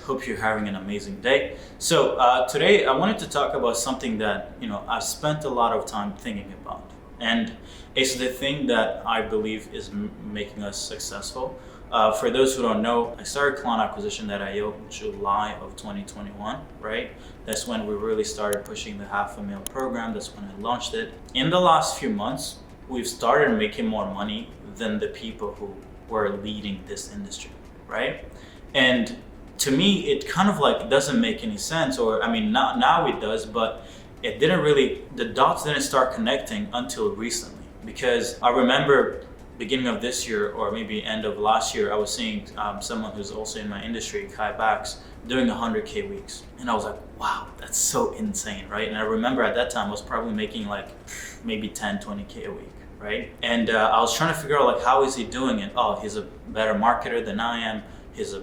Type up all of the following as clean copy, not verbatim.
Hope you're having an amazing day. So today I wanted to talk about something that I've spent a lot of time thinking about, and it's the thing that I believe is making us successful. For those who don't know, I started client acquisition at IO in July of 2021, right? That's when we really started pushing the $500,000 program. That's when I launched it. In the last few months, we've started making more money than the people who were leading this industry, right? And to me, it kind of like doesn't make any sense, or I mean, now it does, but it didn't really, the dots didn't start connecting until recently. Because I remember beginning of this year, or maybe end of last year, I was seeing someone who's also in my industry, Kai Bax, doing 100K weeks. And I was like, wow, that's so insane, right? And I remember at that time, I was probably making like maybe 10, 20K a week, right? And I was trying to figure out like, how is he doing it? Oh, he's a better marketer than I am. He's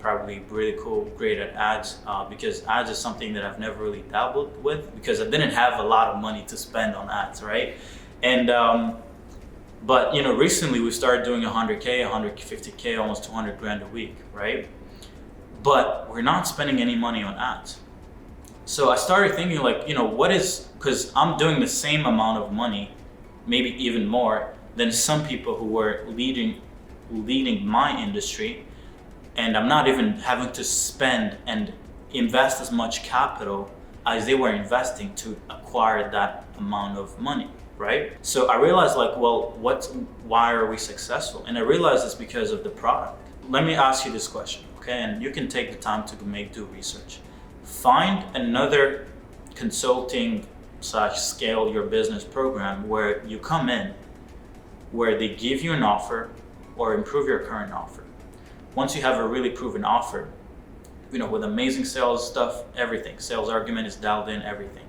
probably really cool, great at ads, because ads is something that I've never really dabbled with because I didn't have a lot of money to spend on ads, right? And but recently we started doing 100K, 150K, almost 200 grand a week, right? But we're not spending any money on ads. So I started thinking like, because I'm doing the same amount of money, maybe even more than some people who were leading my industry, and I'm not even having to spend and invest as much capital as they were investing to acquire that amount of money. Right? So I realized like, well, why are we successful? And I realized it's because of the product. Let me ask you this question, okay? And you can take the time to do research. Find another consulting / scale your business program where you come in, where they give you an offer or improve your current offer. Once you have a really proven offer, with amazing sales stuff, everything, sales argument is dialed in, everything.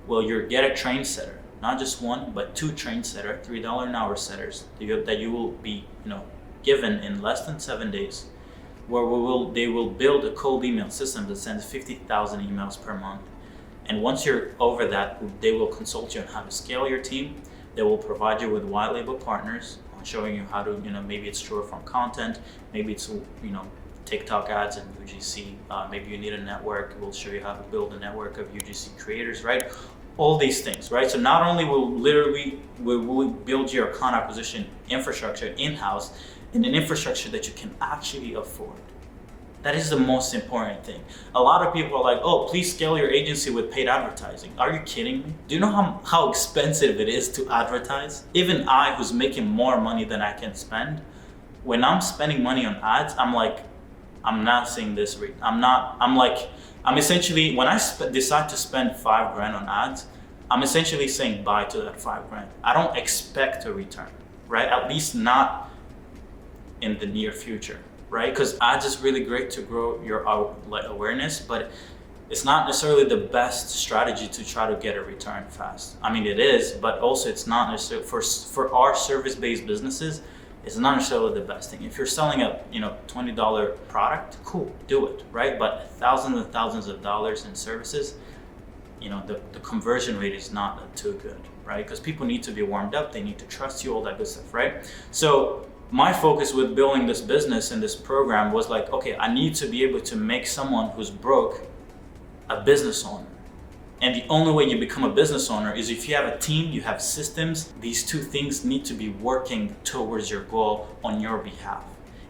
Well, you get a train setter. Not just one, but two train setter, $3 an hour setters that you will be, given in less than 7 days, where they will build a cold email system that sends 50,000 emails per month. And once you're over that, they will consult you on how to scale your team. They will provide you with white label partners on showing you how to, maybe it's short form content, maybe it's, TikTok ads and UGC. Maybe you need a network. We'll show you how to build a network of UGC creators, right? All these things, right? So not only will we build your client acquisition infrastructure in-house, in an infrastructure that you can actually afford. That is the most important thing. A lot of people are like, oh, please scale your agency with paid advertising. Are you kidding me? Do you know how expensive it is to advertise? Even I, who's making more money than I can spend, when I'm spending money on ads, I'm like, I'm not seeing this rate. I'm essentially, when I decide to spend $5 grand on ads, I'm essentially saying bye to that $5 grand. I don't expect a return, right? At least not in the near future, right? Because ads is really great to grow your awareness, but it's not necessarily the best strategy to try to get a return fast. I mean, it is, but also it's not necessarily, for our service-based businesses, it's not necessarily the best thing. If you're selling a $20 product, cool, do it, right? But thousands and thousands of dollars in services, the conversion rate is not too good, right? Because people need to be warmed up, they need to trust you, all that good stuff, right? So my focus with building this business and this program was like, okay, I need to be able to make someone who's broke a business owner. And the only way you become a business owner is if you have a team, you have systems. These two things need to be working towards your goal on your behalf.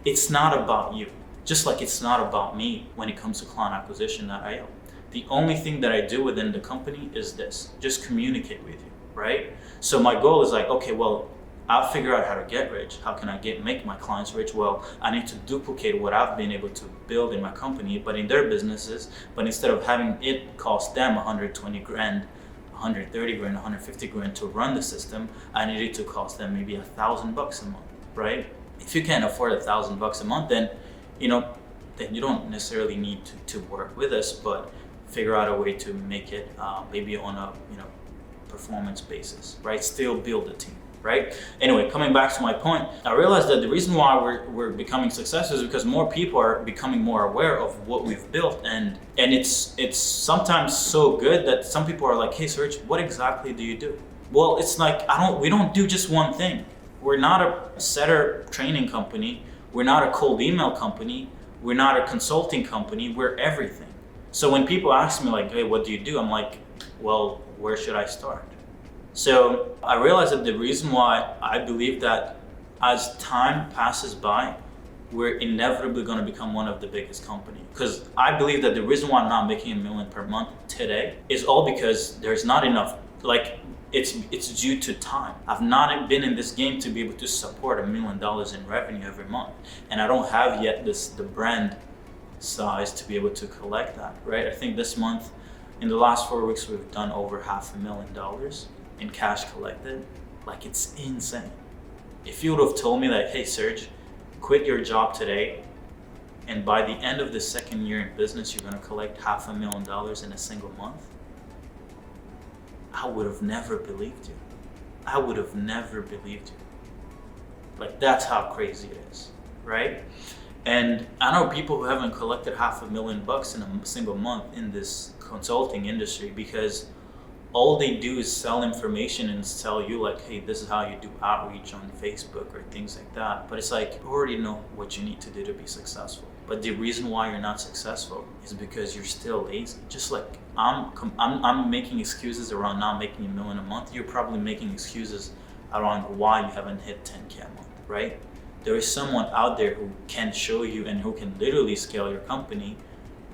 It's not about you, just like it's not about me when it comes to client acquisition.io. The only thing that I do within the company is this, just communicate with you, right? So my goal is like, okay, well, I'll figure out how to get rich. How can I make my clients rich? Well, I need to duplicate what I've been able to build in my company, but in their businesses. But instead of having it cost them 120 grand, 130 grand, 150 grand to run the system, I need it to cost them maybe $1,000 a month, right? If you can't afford $1,000 a month, then you don't necessarily need to work with us, but figure out a way to make it maybe on a performance basis, right? Still build a team. Right? Anyway, coming back to my point, I realized that the reason why we're becoming successful is because more people are becoming more aware of what we've built, and it's sometimes so good that some people are like, hey Serge, what exactly do you do? Well, it's like we don't do just one thing. We're not a setter training company. We're not a cold email company. We're not a consulting company, we're everything. So when people ask me like, hey, what do you do? I'm like, well, where should I start? So I realized that the reason why I believe that as time passes by, we're inevitably going to become one of the biggest companies. Because I believe that the reason why I'm not making $1 million per month today is all because there's not enough, like it's due to time. I've not been in this game to be able to support $1 million in revenue every month. And I don't have yet the brand size to be able to collect that, right? I think this month, in the last 4 weeks, we've done over $500,000 in cash collected. Like, it's insane. If you would have told me that, hey, Serge, quit your job today, and by the end of the second year in business, you're going to collect $500,000 in a single month, I would have never believed you. I would have never believed you. Like, that's how crazy it is, right? And I know people who haven't collected $500,000 in a single month in this consulting industry because all they do is sell information and tell you like, hey, this is how you do outreach on Facebook or things like that. But it's like, you already know what you need to do to be successful. But the reason why you're not successful is because you're still lazy. Just like I'm making excuses around not making $1 million a month, you're probably making excuses around why you haven't hit 10K a month, right? There is someone out there who can show you and who can literally scale your company,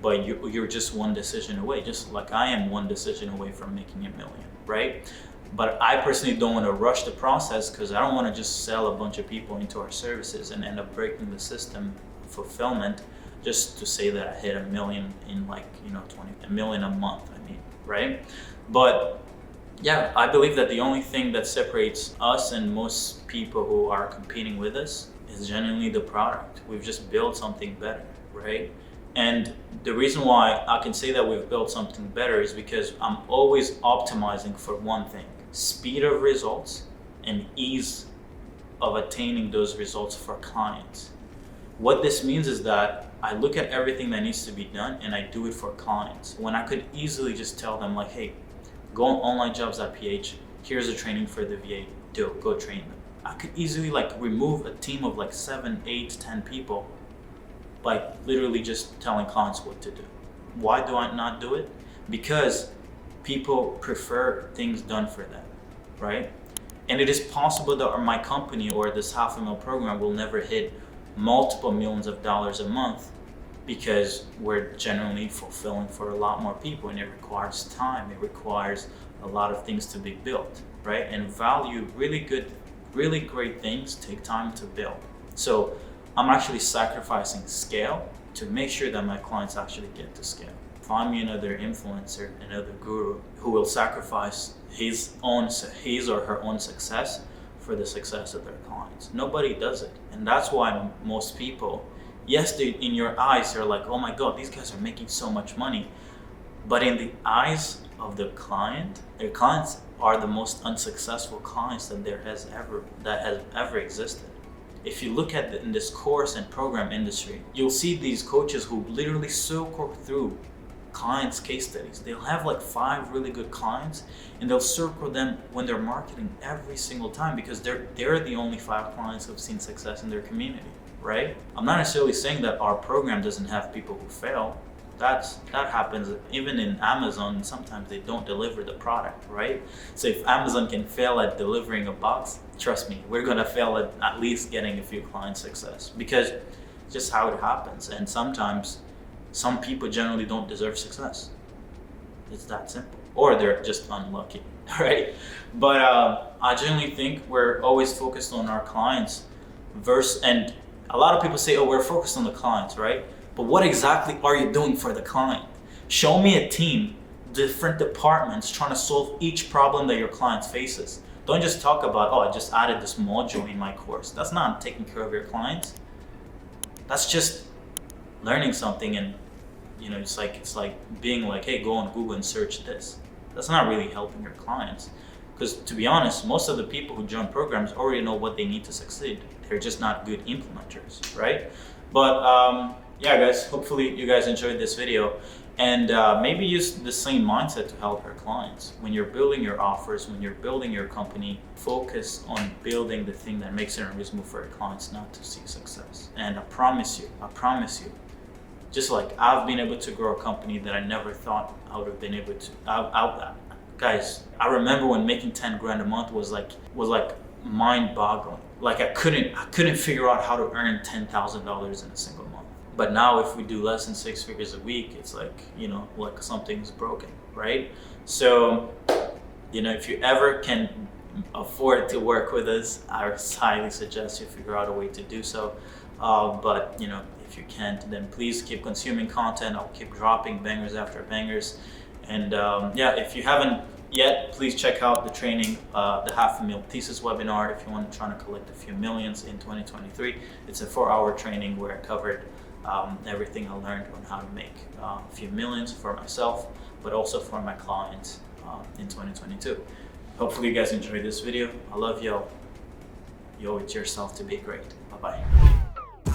but you're just one decision away, just like I am one decision away from making $1 million, right? But I personally don't want to rush the process because I don't want to just sell a bunch of people into our services and end up breaking the system fulfillment just to say that I hit $1 million in like, $1 million a month, right? But yeah, I believe that the only thing that separates us and most people who are competing with us is genuinely the product. We've just built something better, right? And the reason why I can say that we've built something better is because I'm always optimizing for one thing: speed of results and ease of attaining those results for clients. What this means is that I look at everything that needs to be done and I do it for clients. When I could easily just tell them like, hey, go on onlinejobs.ph, here's a training for the VA, go train them. I could easily like remove a team of like 7, 8, 10 people by literally just telling clients what to do. Why do I not do it? Because people prefer things done for them, right? And it is possible that my company or this $500,000 program will never hit multiple millions of dollars a month because we're generally fulfilling for a lot more people, and it requires time, it requires a lot of things to be built, right? And really great things take time to build. So I'm actually sacrificing scale to make sure that my clients actually get to scale. Find me another influencer, another guru who will sacrifice his or her own success for the success of their clients. Nobody does it. And that's why most people, yes, in your eyes, they're like, oh my God, these guys are making so much money. But in the eyes of the client, their clients are the most unsuccessful clients that has ever existed. If you look at in this course and program industry, you'll see these coaches who literally circle through clients' case studies. They'll have like 5 really good clients and they'll circle them when they're marketing every single time because they're the only 5 clients who've seen success in their community, right? I'm not necessarily saying that our program doesn't have people who fail. That happens even in Amazon. Sometimes they don't deliver the product, right? So if Amazon can fail at delivering a box, trust me, we're gonna fail at least getting a few client success because it's just how it happens. And sometimes some people generally don't deserve success. It's that simple. Or they're just unlucky, right? But I generally think we're always focused on our clients and a lot of people say, oh, we're focused on the clients, right? But what exactly are you doing for the client? Show me a team, different departments trying to solve each problem that your client faces. Don't just talk about, oh, I just added this module in my course. That's not taking care of your clients. That's just learning something and it's like being like, hey, go on Google and search this. That's not really helping your clients. Because to be honest, most of the people who join programs already know what they need to succeed. They're just not good implementers, right? But yeah, guys, hopefully you guys enjoyed this video and maybe use the same mindset to help your clients. When you're building your offers, when you're building your company, focus on building the thing that makes it unreasonable for your clients not to see success. And I promise you, just like I've been able to grow a company that I never thought I would have been able to. Guys, I remember when making 10 grand a month was like mind-boggling. Like I couldn't figure out how to earn $10,000 in a single month. But now if we do less than 6 figures a week, it's like, you know, like something's broken, right? So, you know, if you ever can afford to work with us, I highly suggest you figure out a way to do so. But, you know, if you can't, then please keep consuming content. I'll keep dropping bangers after bangers. And yeah, if you haven't yet, please check out the training, the Half a Mil Thesis webinar if you want to try to collect a few millions in 2023. It's a 4-hour training where I covered everything I learned on how to make a few millions for myself, but also for my clients in 2022. Hopefully you guys enjoyed this video. I love y'all. You owe it to yourself to be great. Bye-bye.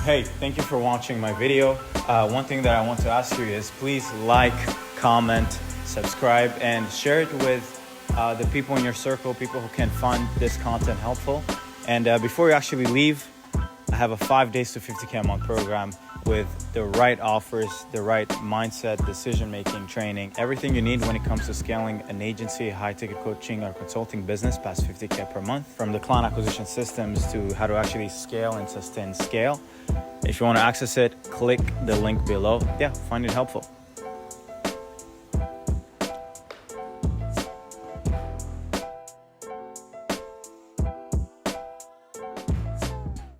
Hey, thank you for watching my video. One thing that I want to ask you is please like, comment, subscribe, and share it with the people in your circle, people who can find this content helpful. And before you actually leave, I have a 5 days to 50K a month program with the right offers, the right mindset, decision-making, training, everything you need when it comes to scaling an agency, high-ticket coaching or consulting business past 50K per month, from the client acquisition systems to how to actually scale and sustain scale. If you want to access it, click the link below. Yeah, find it helpful.